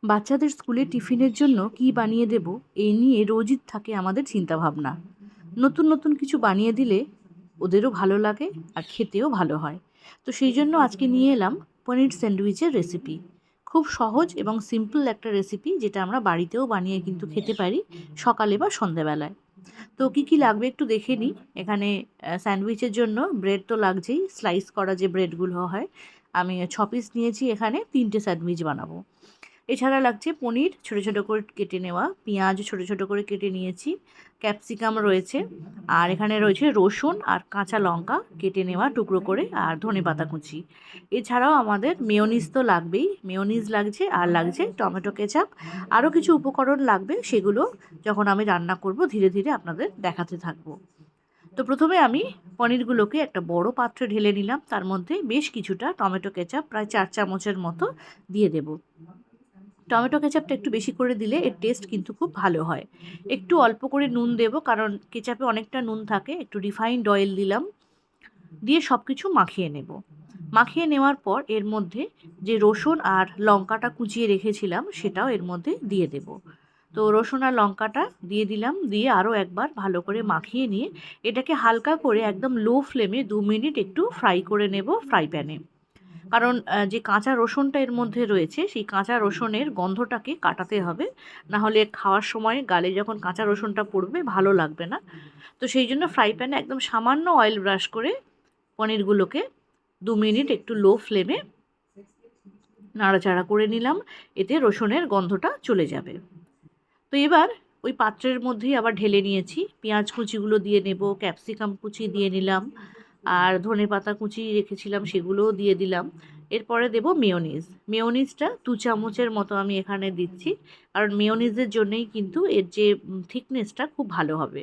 বাচ্চাদের স্কুলে টিফিনের জন্য কি বানিয়ে দেব এই নিয়ে রোজই থাকে আমাদের চিন্তাভাবনা। নতুন নতুন কিছু বানিয়ে দিলে ওদেরও ভালো লাগে আর খেতেও ভালো হয়। তো সেই জন্য আজকে নিয়ে এলাম পনির স্যান্ডউইচের রেসিপি। খুব সহজ এবং সিম্পল একটা রেসিপি, যেটা আমরা বাড়িতেও বানিয়ে কিন্তু খেতে পারি সকালে বা সন্ধ্যাবেলায়। তো কি কি লাগবে একটু দেখে নিই। এখানে স্যান্ডউইচের জন্য ব্রেড তো লাগছেই, স্লাইস করা যে ব্রেডগুলো হয়। আমি 6 পিস নিয়েছি, এখানে 3টে স্যান্ডউইচ বানাবো। এছাড়া লাগছে পনির ছোটো ছোটো করে কেটে নেওয়া, পেঁয়াজ ছোটো ছোটো করে কেটে নিয়েছি, ক্যাপসিকাম রয়েছে, আর এখানে রয়েছে রসুন আর কাঁচা লঙ্কা কেটে নেওয়া টুকরো করে, আর ধনেপাতা কুচি। এছাড়াও আমাদের মেয়োনিজ তো লাগবেই, মেয়োনিজ লাগছে, আর লাগছে টমেটো কেচাপ। আরও কিছু উপকরণ লাগবে, সেগুলো যখন আমি রান্না করব ধীরে ধীরে আপনাদের দেখাতে থাকবো। তো প্রথমে আমি পনিরগুলোকে একটা বড় পাত্রে ঢেলে নিলাম, তার মধ্যে বেশ কিছুটা টমেটো কেচাপ প্রায় 4 চামচের মতো দিয়ে দেব। টমেটো কেচাপটা একটু বেশি করে দিলে এর টেস্ট কিন্তু খুব ভালো হয়। একটু অল্প করে নুন দেব, কারণ কেচাপে অনেকটা নুন থাকে। একটু রিফাইন্ড অয়েল দিলাম, দিয়ে সব কিছু মাখিয়ে নেব। মাখিয়ে নেওয়ার পর এর মধ্যে যে রসুন আর লঙ্কাটা কুচিয়ে রেখেছিলাম সেটাও এর মধ্যে দিয়ে দেব। তো রসুন আর লঙ্কাটা দিয়ে দিলাম, দিয়ে আরও একবার ভালো করে মাখিয়ে নিয়ে এটাকে হালকা করে একদম লো ফ্লেমে 2 মিনিট একটু ফ্রাই করে নেব ফ্রাই প্যানে। কারণ যে কাঁচা রসুনটা এর মধ্যে রয়েছে, সেই কাঁচা রসুনের গন্ধটাকে কাটাতে হবে, না হলে খাওয়ার সময় গালে যখন কাঁচা রসুনটা পড়বে ভালো লাগবে না। তো সেই জন্য ফ্রাই প্যানে একদম সামান্য অয়েল ব্রাশ করে পনিরগুলোকে 2 মিনিট একটু লো ফ্লেমে নাড়াচাড়া করে নিলাম, এতে রসুনের গন্ধটা চলে যাবে। তো এবার ওই পাত্রের মধ্যেই আবার ঢেলে নিয়েছি, পেঁয়াজ কুচিগুলো দিয়ে নেব, ক্যাপসিকাম কুচি দিয়ে নিলাম, আর ধনেপাতা কুচি রেখেছিলাম সেগুলোও দিয়ে দিলাম। এরপরে দেব মেয়োনিজ। মেয়োনিজটা 2 চামচের মতো আমি এখানে দিচ্ছি, কারণ মেয়োনিজের জন্যই কিন্তু এর যে থিকনেসটা খুব ভালো হবে।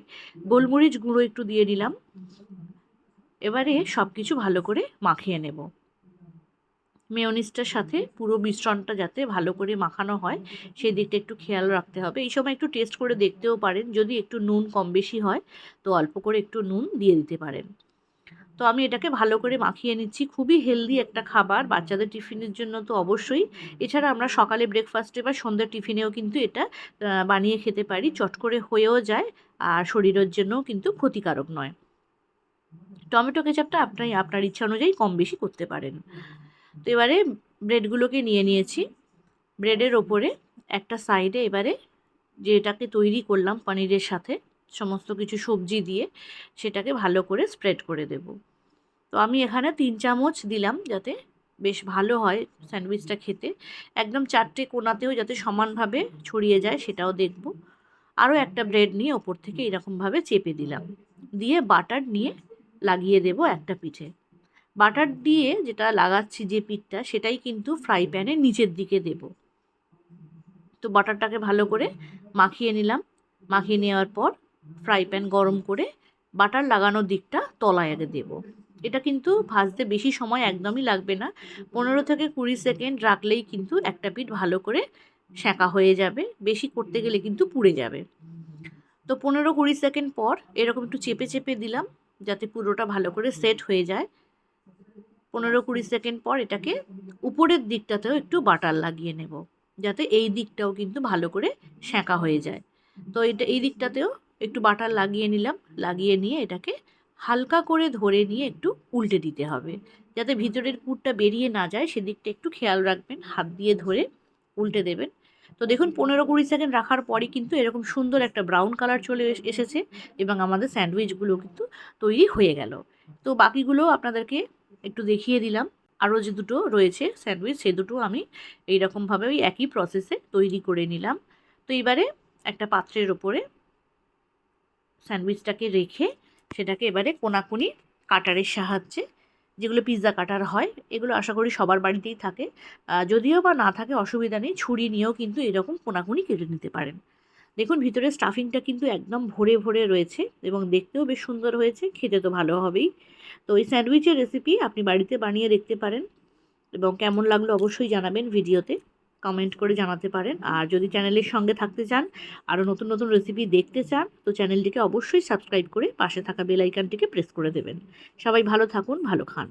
গোলমরিচ গুঁড়ো একটু দিয়ে নিলাম। এবারে সব কিছু ভালো করে মাখিয়ে নেব। মেয়োনিজটার সাথে পুরো মিশ্রণটা যাতে ভালো করে মাখানো হয় সেই দিকটা একটু খেয়াল রাখতে হবে। এই সময় একটু টেস্ট করে দেখতেও পারেন, যদি একটু নুন কম বেশি হয় তো অল্প করে একটু নুন দিয়ে দিতে পারেন। তো আমি এটাকে ভালো করে মাখিয়ে নিচ্ছি। খুবই হেলদি একটা খাবার, বাচ্চাদের টিফিনের জন্য তো অবশ্যই। এছাড়া আমরা সকালে ব্রেকফাস্টে বা সন্ধ্যার টিফিনেও কিন্তু এটা বানিয়ে খেতে পারি, চট করে হয়েও যায়, আর শরীরের জন্যও কিন্তু ক্ষতিকারক নয়। টমেটো কেচাপটা আপনি আপনার ইচ্ছা অনুযায়ী কম বেশি করতে পারেন। তো এবারে ব্রেডগুলোকে নিয়ে নিয়েছি, ব্রেডের ওপরে একটা সাইডে এবারে যেটাকে তৈরি করলাম পনিরের সাথে সমস্ত কিছু সবজি দিয়ে সেটাকে ভালো করে স্প্রেড করে দেব। তো আমি এখানে 3 চামচ দিলাম, যাতে বেশ ভালো হয় স্যান্ডউইচটা খেতে। একদম 4টে কোণাতেও যাতে সমানভাবে ছড়িয়ে যায় সেটাও দেখব। আরও একটা ব্রেড নিয়ে ওপর থেকে এরকমভাবে চেপে দিলাম, দিয়ে বাটার নিয়ে লাগিয়ে দেব একটা পিঠে। বাটার দিয়ে যেটা লাগাচ্ছি যে পিঠটা, সেটাই কিন্তু ফ্রাই প্যানের নিচের দিকে দেব। তো বাটারটাকে ভালো করে মাখিয়ে নিলাম। মাখিয়ে নেওয়ার পর ফ্রাই প্যান গরম করে বাটার লাগানোর দিকটা তলায় আগে দেব। এটা কিন্তু ভাজতে বেশি সময় একদমই লাগবে না, 15 থেকে 20 সেকেন্ড রাখলেই কিন্তু একটা পিঠ ভালো করে সেঁকা হয়ে যাবে। বেশি করতে গেলে কিন্তু পুড়ে যাবে। তো 15-20 সেকেন্ড পর এরকম একটু চেপে চেপে দিলাম, যাতে পুরোটা ভালো করে সেট হয়ে যায়। 15-20 সেকেন্ড পর এটাকে উপরের দিকটাতেও একটু বাটার লাগিয়ে নেব, যাতে এই দিকটাও কিন্তু ভালো করে সেঁকা হয়ে যায়। তো এটা এই দিকটাতেও একটু বাটার লাগিয়ে নিলাম, লাগিয়ে নিয়ে এটাকে হালকা করে ধরে নিয়ে একটু উল্টে দিতে হবে, যাতে ভিতরের পুরটা বেরিয়ে না যায়, সেদিকটা একটু খেয়াল রাখবেন, হাত দিয়ে ধরে উল্টে দেবেন। তো দেখুন 15-20 সেকেন্ড রাখার পরই কিন্তু এরকম সুন্দর একটা ব্রাউন কালার চলে এসেছে, এবং আমাদের স্যান্ডউইচগুলো কিন্তু তৈরি হয়ে গেল। তো বাকিগুলোও আপনাদেরকে একটু দেখিয়ে দিলাম। আরও যে দুটো রয়েছে স্যান্ডউইচ, সে দুটো আমি এইরকমভাবে ওই একই প্রসেসে তৈরি করে নিলাম। তো এবারে একটা পাত্রের ওপরে স্যান্ডউইচটাকে রেখে সেটাকে এবারে কোনাকুনি কাটারের সাহায্যে, যেগুলো পিৎজা কাটার হয়, এগুলো আশা করি সবার বাড়িতেই থাকে, যদিও বা না থাকে অসুবিধা নেই, ছুরি নিয়েও কিন্তু এরকম কোনাকুনি কেটে নিতে পারেন। দেখুন ভিতরে স্টাফিংটা কিন্তু একদম ভরে ভরে রয়েছে, এবং দেখতেও বেশ সুন্দর হয়েছে, খেতে তো ভালো হবেই। তো এই স্যান্ডউইচের রেসিপি আপনি বাড়িতে বানিয়ে দেখতে পারেন, এবং কেমন লাগলো অবশ্যই জানাবেন, ভিডিওতে কমেন্ট করে জানাতে পারেন। আর যদি চ্যানেলের সঙ্গে থাকতে চান, আরও নতুন নতুন রেসিপি দেখতে চান, তো চ্যানেলটিকে অবশ্যই সাবস্ক্রাইব করে পাশে থাকা বেল আইকনটিকে প্রেস করে দেবেন। সবাই ভালো থাকুন, ভালো খান।